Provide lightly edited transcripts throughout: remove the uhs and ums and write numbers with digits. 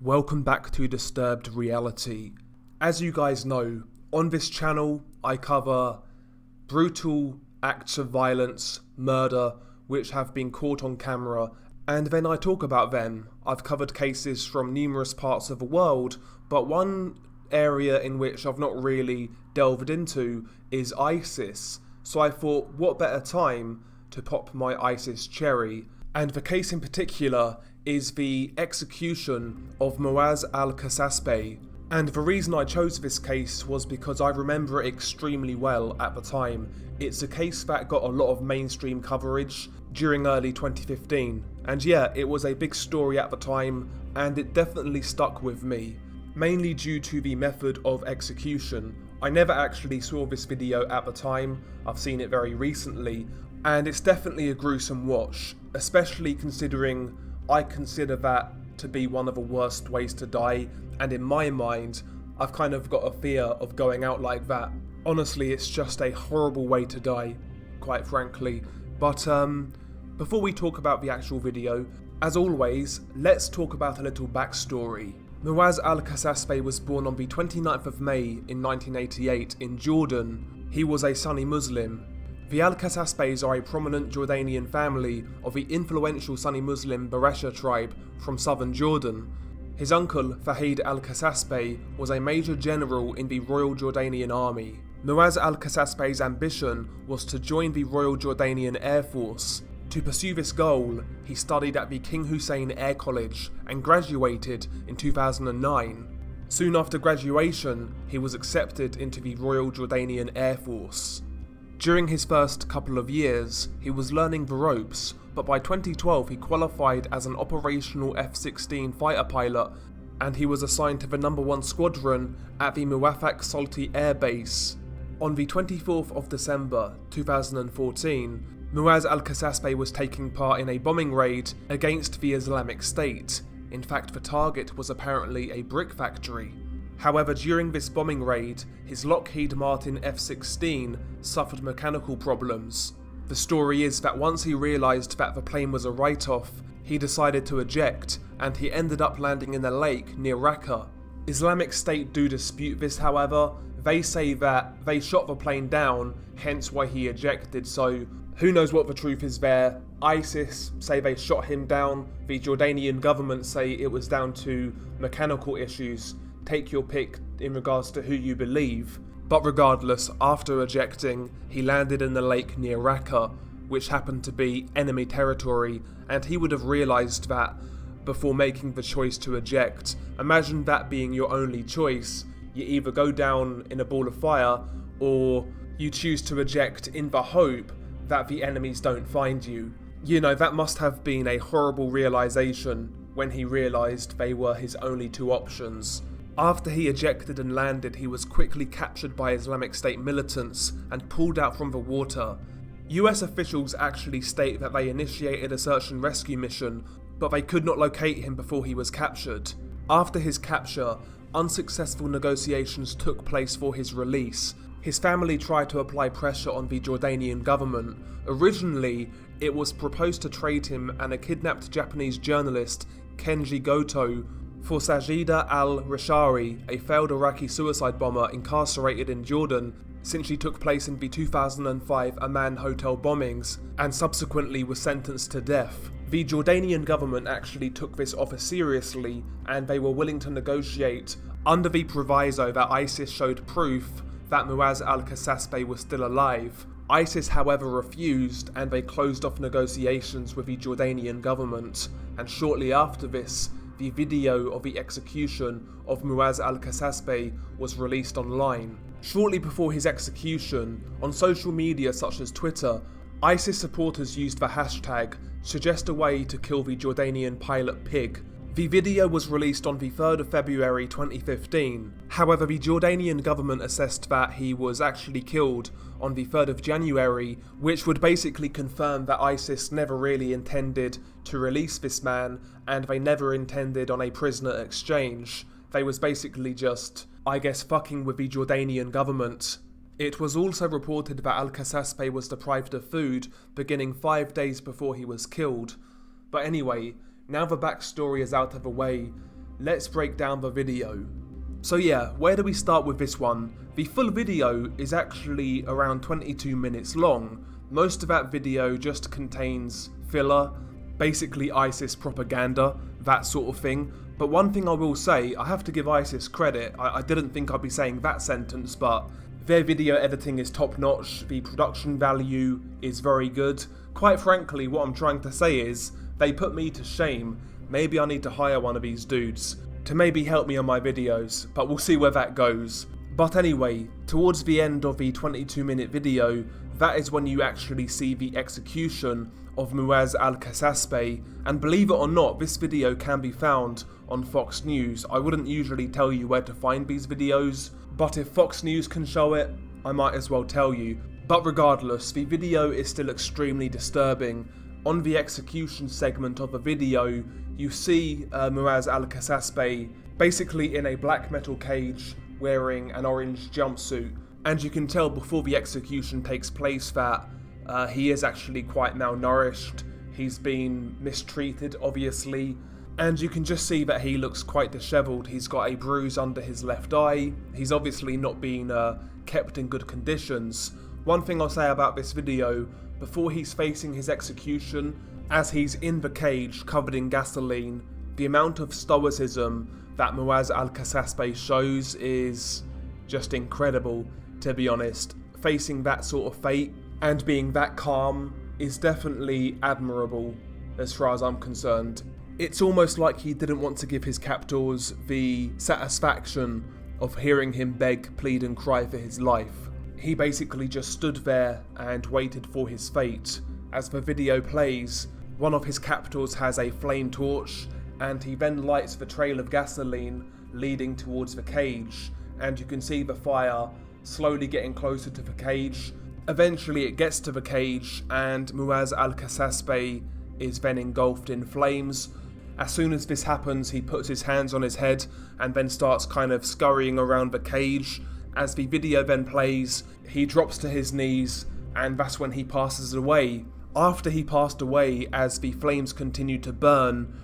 Welcome back to Disturbed Reality. As you guys know, on this channel I cover brutal acts of violence, murder, which have been caught on camera, and then I talk about them. I've covered cases from numerous parts of the world, but one area in which I've not really delved into is ISIS. So I thought, what better time to pop my ISIS cherry? And the case in particular is the execution of Muath al-Kasasbeh. And the reason I chose this case was because I remember it extremely well at the time. It's a case that got a lot of mainstream coverage during early 2015. And yeah, it was a big story at the time, and it definitely stuck with me. Mainly due to the method of execution. I never actually saw this video at the time, I've seen it very recently, and it's definitely a gruesome watch, especially considering I consider that to be one of the worst ways to die, and in my mind, I've kind of got a fear of going out like that. Honestly, it's just a horrible way to die, quite frankly. But before we talk about the actual video, as always, let's talk about a little backstory. Muath al-Kasasbeh was born on the 29th of May in 1988 in Jordan. He was a Sunni Muslim. The al-Kasasbehs are a prominent Jordanian family of the influential Sunni Muslim Baresha tribe from southern Jordan. His uncle, Fahid al-Kasasbeh, was a major general in the Royal Jordanian Army. Muath al-Kasasbeh's ambition was to join the Royal Jordanian Air Force. To pursue this goal, he studied at the King Hussein Air College and graduated in 2009. Soon after graduation, he was accepted into the Royal Jordanian Air Force. During his first couple of years, he was learning the ropes, but by 2012 he qualified as an operational F-16 fighter pilot, and he was assigned to the No. 1 Squadron at the Muath Safi Air Base. On the 24th of December 2014, Muath al-Kasasbeh was taking part in a bombing raid against the Islamic State. In fact, the target was apparently a brick factory. However, during this bombing raid, his Lockheed Martin F-16 suffered mechanical problems. The story is that once he realised that the plane was a write-off, he decided to eject, and he ended up landing in a lake near Raqqa. Islamic State do dispute this, however. They say that they shot the plane down, hence why he ejected, so who knows what the truth is there. ISIS say they shot him down, the Jordanian government say it was down to mechanical issues. Take your pick in regards to who you believe. But regardless, after ejecting, he landed in the lake near Raqqa, which happened to be enemy territory, and he would have realised that before making the choice to eject. Imagine that being your only choice. You either go down in a ball of fire, or you choose to eject in the hope that the enemies don't find you. You know, that must have been a horrible realisation when he realised they were his only two options. After he ejected and landed, he was quickly captured by Islamic State militants and pulled out from the water. US officials actually state that they initiated a search and rescue mission, but they could not locate him before he was captured. After his capture, unsuccessful negotiations took place for his release. His family tried to apply pressure on the Jordanian government. Originally, it was proposed to trade him and a kidnapped Japanese journalist, Kenji Goto, for Sajida al-Rishari, a failed Iraqi suicide bomber incarcerated in Jordan since she took place in the 2005 Amman hotel bombings and subsequently was sentenced to death. The Jordanian government actually took this offer seriously, and they were willing to negotiate under the proviso that ISIS showed proof that Muath al-Kasasbeh was still alive. ISIS however refused, and they closed off negotiations with the Jordanian government, and shortly after this, the video of the execution of Muath al-Kasasbeh was released online. Shortly before his execution, on social media such as Twitter, ISIS supporters used the hashtag "suggest a way to kill the Jordanian pilot pig." The video was released on the 3rd of February 2015. However, the Jordanian government assessed that he was actually killed on the 3rd of January, which would basically confirm that ISIS never really intended to release this man, and they never intended on a prisoner exchange. They was basically just, I guess, fucking with the Jordanian government. It was also reported that al-Kasasbeh was deprived of food beginning 5 days before he was killed. But anyway, now the backstory is out of the way, let's break down the video. So yeah, where do we start with this one? The full video is actually around 22 minutes long. Most of that video just contains filler, basically ISIS propaganda, that sort of thing. But one thing I will say, I have to give ISIS credit. I didn't think I'd be saying that sentence, but their video editing is top notch, the production value is very good. Quite frankly, what I'm trying to say is, they put me to shame. Maybe I need to hire one of these dudes to maybe help me on my videos, but we'll see where that goes. But anyway, towards the end of the 22-minute video, that is when you actually see the execution of Muath al-Kasasbeh, and believe it or not, this video can be found on Fox News. I wouldn't usually tell you where to find these videos, but if Fox News can show it, I might as well tell you. But regardless, the video is still extremely disturbing. On the execution segment of the video, you see Muath al-Kasasbeh basically in a black metal cage wearing an orange jumpsuit, and you can tell before the execution takes place that he is actually quite malnourished. He's been mistreated, obviously, and you can just see that he looks quite dishevelled. He's got a bruise under his left eye. He's obviously not been kept in good conditions. One thing I'll say about this video, before he's facing his execution, as he's in the cage covered in gasoline, the amount of stoicism that Muath al-Kasasbeh shows is just incredible, to be honest. Facing that sort of fate and being that calm is definitely admirable as far as I'm concerned. It's almost like he didn't want to give his captors the satisfaction of hearing him beg, plead and cry for his life. He basically just stood there and waited for his fate. As the video plays, one of his captors has a flame torch, and he then lights the trail of gasoline leading towards the cage, and you can see the fire slowly getting closer to the cage. Eventually it gets to the cage, and Muath al-Kasasbeh is then engulfed in flames. As soon as this happens, he puts his hands on his head and then starts kind of scurrying around the cage. As the video then plays, he drops to his knees, and that's when he passes away. After he passed away, as the flames continued to burn,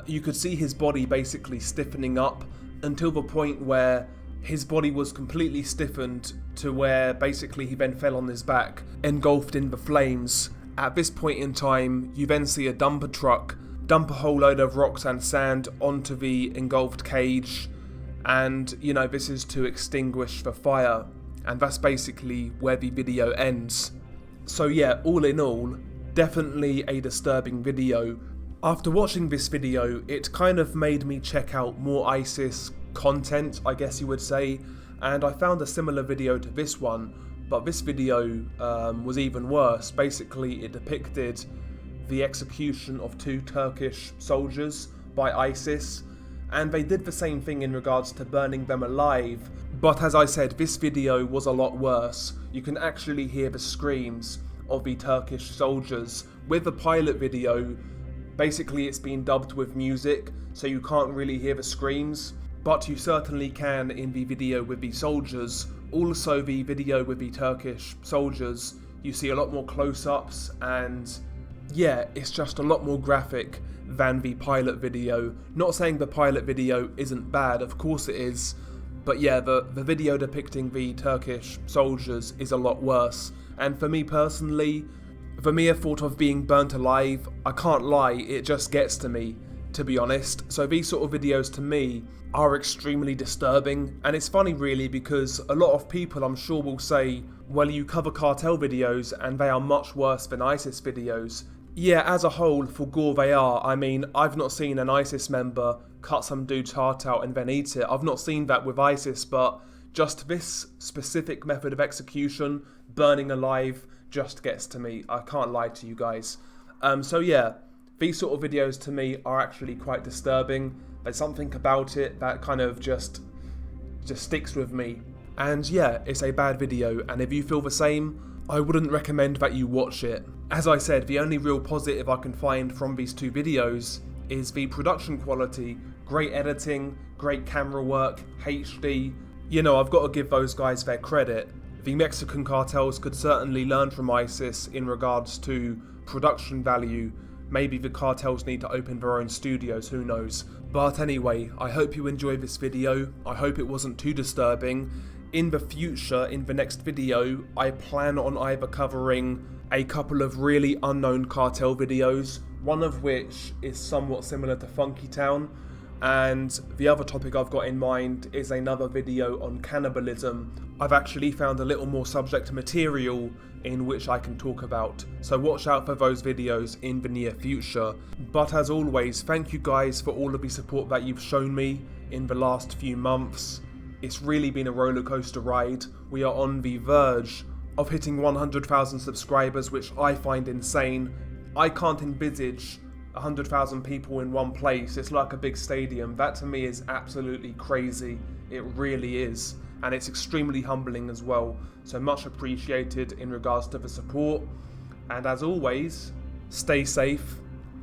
you could see his body basically stiffening up until the point where his body was completely stiffened to where basically he then fell on his back, engulfed in the flames. At this point in time, you then see a dumper truck dump a whole load of rocks and sand onto the engulfed cage, and this is to extinguish the fire, and that's basically where the video ends. So yeah, all in all, definitely a disturbing video. After watching this video, it kind of made me check out more ISIS content, I guess you would say, and I found a similar video to this one, but this video was even worse. Basically, it depicted the execution of 2 Turkish soldiers by ISIS, and they did the same thing in regards to burning them alive, but as I said, this video was a lot worse. You can actually hear the screams of the Turkish soldiers. With the pilot video, basically it's been dubbed with music, so you can't really hear the screams, but you certainly can in the video with the soldiers. Also, the video with the Turkish soldiers, you see a lot more close-ups, and yeah, it's just a lot more graphic than the pilot video. Not saying the pilot video isn't bad, of course it is, but yeah, the video depicting the Turkish soldiers is a lot worse. And for me personally, the mere thought of being burnt alive, I can't lie, it just gets to me, to be honest. So these sort of videos to me are extremely disturbing, and it's funny really because a lot of people I'm sure will say, well, you cover cartel videos and they are much worse than ISIS videos. Yeah, as a whole, for gore they are. I mean, I've not seen an ISIS member cut some dude's heart out and then eat it. I've not seen that with ISIS, but just this specific method of execution, burning alive, just gets to me. I can't lie to you guys. So yeah, these sort of videos to me are actually quite disturbing. There's something about it that kind of just sticks with me. And yeah, it's a bad video, and if you feel the same, I wouldn't recommend that you watch it. As I said, the only real positive I can find from these 2 videos is the production quality, great editing, great camera work, HD. I've got to give those guys their credit. The Mexican cartels could certainly learn from ISIS in regards to production value. Maybe the cartels need to open their own studios, who knows. But anyway, I hope you enjoyed this video. I hope it wasn't too disturbing. In the future, in the next video, I plan on either covering a couple of really unknown cartel videos, one of which is somewhat similar to Funky Town, and the other topic I've got in mind is another video on cannibalism. I've actually found a little more subject material in which I can talk about, so watch out for those videos in the near future. But as always, thank you guys for all of the support that you've shown me in the last few months. It's really been a roller coaster ride. We are on the verge of hitting 100,000 subscribers, which I find insane. I can't envisage 100,000 people in one place. It's like a big stadium. That to me is absolutely crazy. It really is. And it's extremely humbling as well. So much appreciated in regards to the support. And as always, stay safe,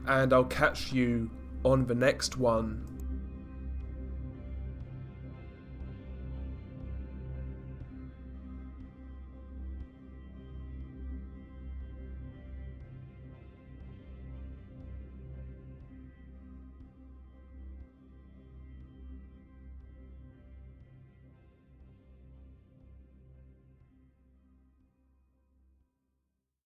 and I'll catch you on the next one.